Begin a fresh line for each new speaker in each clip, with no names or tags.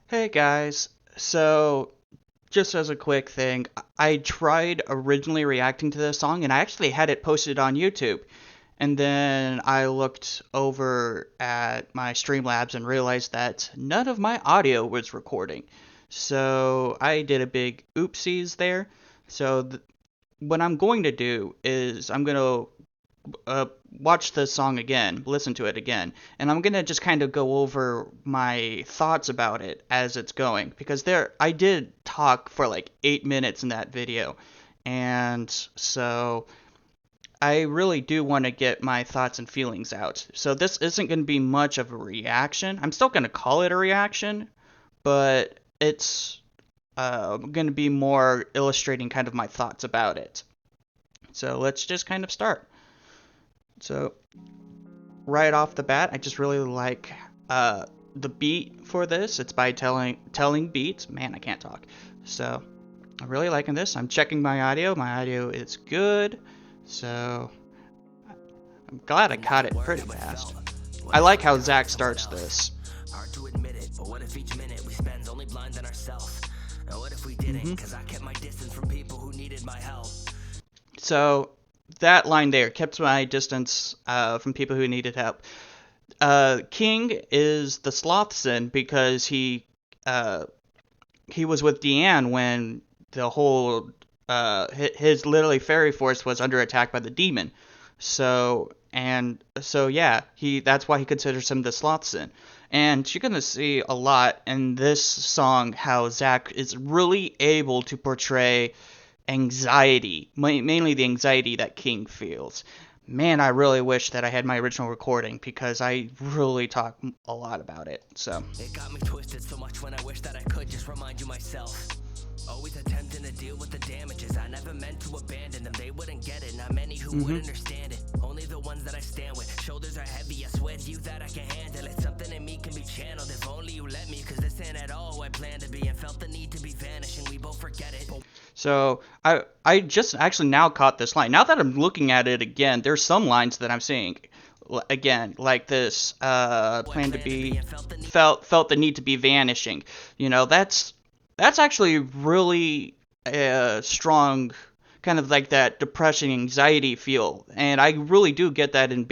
Hey guys, so just as a quick thing, I tried originally reacting to this song and I actually had it posted on YouTube. And then I looked over at my Streamlabs and realized that none of my audio was recording. So I did a big oopsies there. So what I'm going to do is I'm going to watch the song again, listen to it again, and I'm gonna just kind of go over my thoughts about it as it's going because I did talk for like 8 minutes in that video, and so I really do want to get my thoughts and feelings out. So this isn't going to be much of a reaction. I'm still going to call it a reaction, but it's going to be more illustrating kind of my thoughts about it. So let's just kind of start. So right off the bat, I just really like the beat for this. It's by Telling Beats. Man, I can't talk. So I'm really liking this. I'm checking my audio. My audio is good. So I'm glad I caught it pretty fast. I like how Zach starts this.
Hard to admit it, but what if each minute we spend only blind on ourselves? And what if we didn't? Because I kept my distance from people who needed my help.
So that line there kept my distance from people who needed help. King is the Slothson because he was with Diane when the whole his literally fairy force was under attack by the demon. So yeah, that's why he considers him the Slothson. And you're gonna see a lot in this song how Zach is really able to portray anxiety, mainly the anxiety that King feels. Man, I really wish that I had my original recording because I really talk a lot about it. So
it got me twisted so much when I wish that I could just remind you myself. Always attempting to deal with the damages. I never meant to abandon them. They wouldn't get it. Not many who would understand it. Only the ones that I stand with. Shoulders are heavy. I swear to you that I can handle it. Something in me can be channeled if only you let me. Cause this ain't at all who I plan to be. And felt the need to be vanishing. We both forget it.
So I just actually now caught this line. Now that I'm looking at it again, there's some lines that I'm seeing again, like this plan to be, felt the need to be vanishing. That's actually really strong, kind of like that depression, anxiety feel, and I really do get that in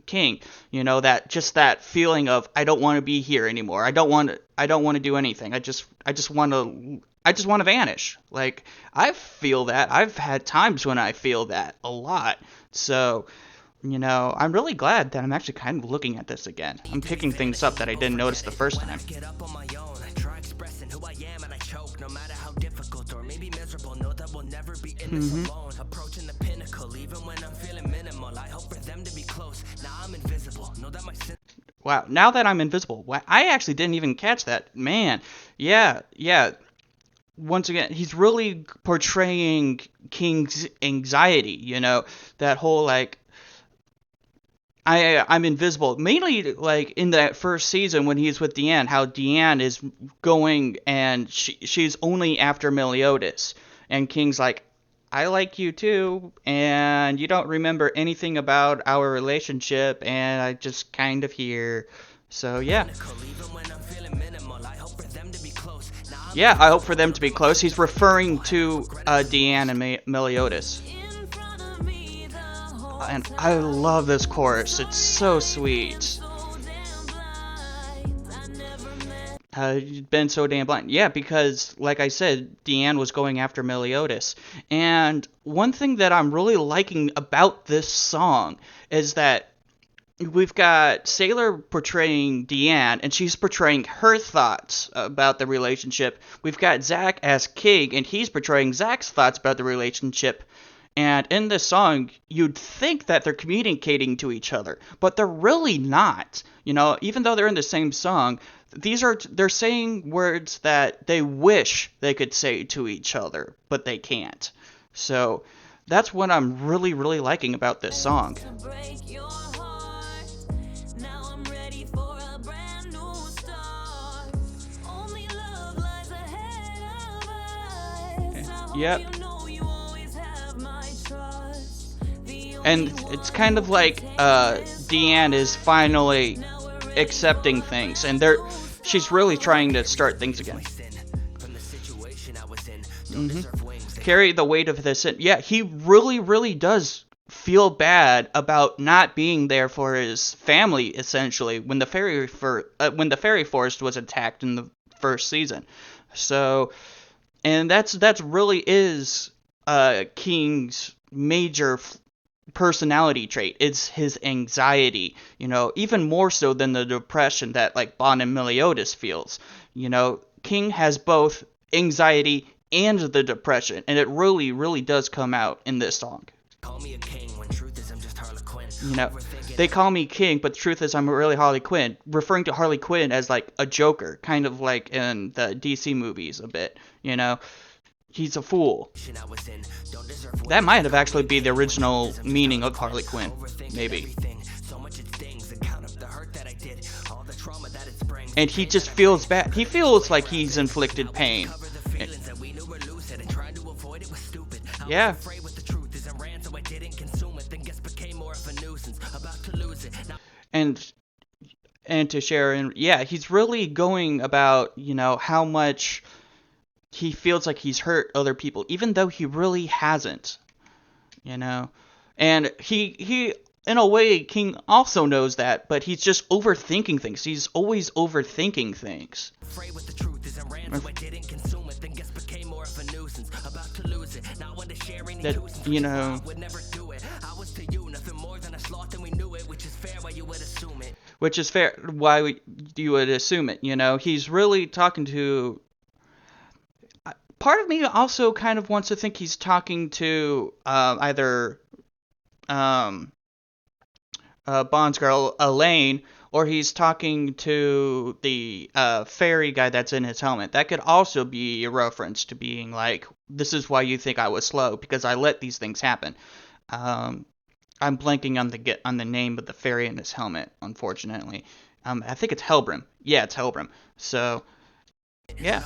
King. That feeling of I don't want to be here anymore. I don't want to do anything. I just want to vanish. Like, I feel that. I've had times when I feel that a lot. So, I'm really glad that I'm actually kind of looking at this again. I'm picking things up that I didn't notice the first time.
No matter how difficult or maybe miserable, know that we'll never be in this alone. Approaching the pinnacle, even when I'm feeling minimal. I hope for them to be close. Now I'm invisible. Know that my sin.
Wow, now that I'm invisible. I actually didn't even catch that. Man, yeah. Once again, he's really portraying King's anxiety, that whole, like, I'm invisible. Mainly, like, in that first season when he's with Diane, how Diane is going and she's only after Meliodas. And King's like, I like you too, and you don't remember anything about our relationship, and I just kind of here. So, yeah. Yeah, I hope for them to be close. He's referring to Diane and Meliodas. And I love this chorus. It's so sweet. Been so damn blind. Yeah, because, like I said, Diane was going after Meliodas. And one thing that I'm really liking about this song is that we've got Sailor portraying Diane, and she's portraying her thoughts about the relationship. We've got Zach as King, and he's portraying Zach's thoughts about the relationship. And in this song, you'd think that they're communicating to each other, but they're really not. Even though they're in the same song, they're saying words that they wish they could say to each other, but they can't. So that's what I'm really, really liking about this song. Yep. And it's kind of like Diane is finally accepting things, and she's really trying to start things again. Carry the weight of this. Yeah, he really, really does feel bad about not being there for his family, essentially, when the fairy forest was attacked in the first season. So, and that's really is King's major personality trait. It's his anxiety, even more so than the depression that like Bon and Meliodas feels. King has both anxiety and the depression, and it really, really does come out in this song.
Call me a king when truth is I'm just Harley Quinn.
They call me king, but the truth is I'm really Harley Quinn, referring to Harley Quinn as like a Joker, kind of like in the DC movies a bit, He's a fool. That might have actually been the original meaning of Harley Quinn, maybe. And he just feels bad. He feels like he's inflicted pain. Yeah. And to share, and yeah, he's really going about, how much he feels like he's hurt other people, even though he really hasn't, And he in a way, King also knows that, but he's just overthinking things. He's always overthinking things. That, which is fair, why you would assume it, He's really talking to... Part of me also kind of wants to think he's talking to either Bond's girl, Elaine, or he's talking to the fairy guy that's in his helmet. That could also be a reference to being like, this is why you think I was slow, because I let these things happen. I'm blanking on the name of the fairy in his helmet, unfortunately. I think it's Helbrim. Yeah, it's Helbrim. So, yeah.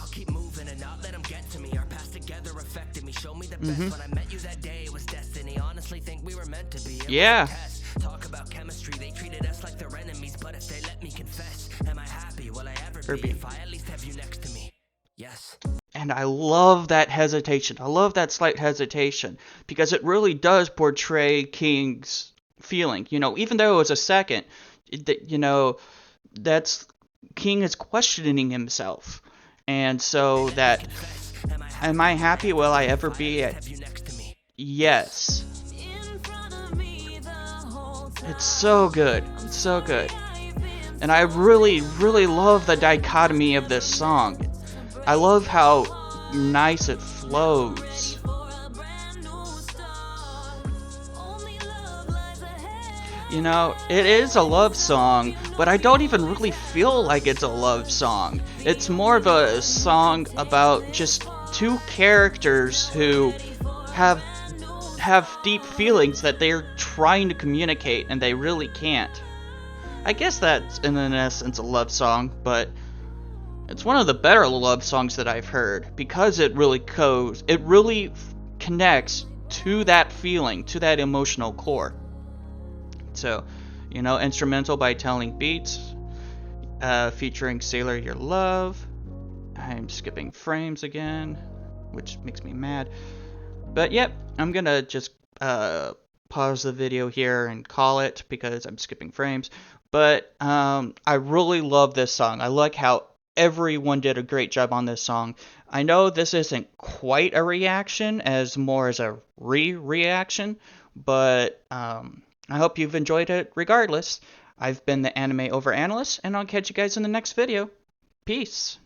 Yeah. Talk about chemistry, they treated us like their enemies, but if they let me confess, am I happy? Will I ever be if I at least have you next to me? Yes. And I love that hesitation. I love that slight hesitation, because it really does portray King's feeling. Even though it was a second, that's King is questioning himself. And so that, am I happy? Will I ever be at? Yes. It's so good. It's so good. And I really, really love the dichotomy of this song. I love how nice it flows. It is a love song, but I don't even really feel like it's a love song. It's more of a song about just two characters who have deep feelings that they're trying to communicate and they really can't. I guess that's in essence a love song, but it's one of the better love songs that I've heard, because it really connects to that feeling, to that emotional core. So, instrumental by Telling Beats, featuring SailorUrLove. I'm skipping frames again, which makes me mad. But yep, I'm gonna just pause the video here and call it, because I'm skipping frames. But I really love this song. I like how everyone did a great job on this song. I know this isn't quite a reaction, as more as a reaction, but I hope you've enjoyed it regardless. I've been the Anime Overanalyst, and I'll catch you guys in the next video. Peace.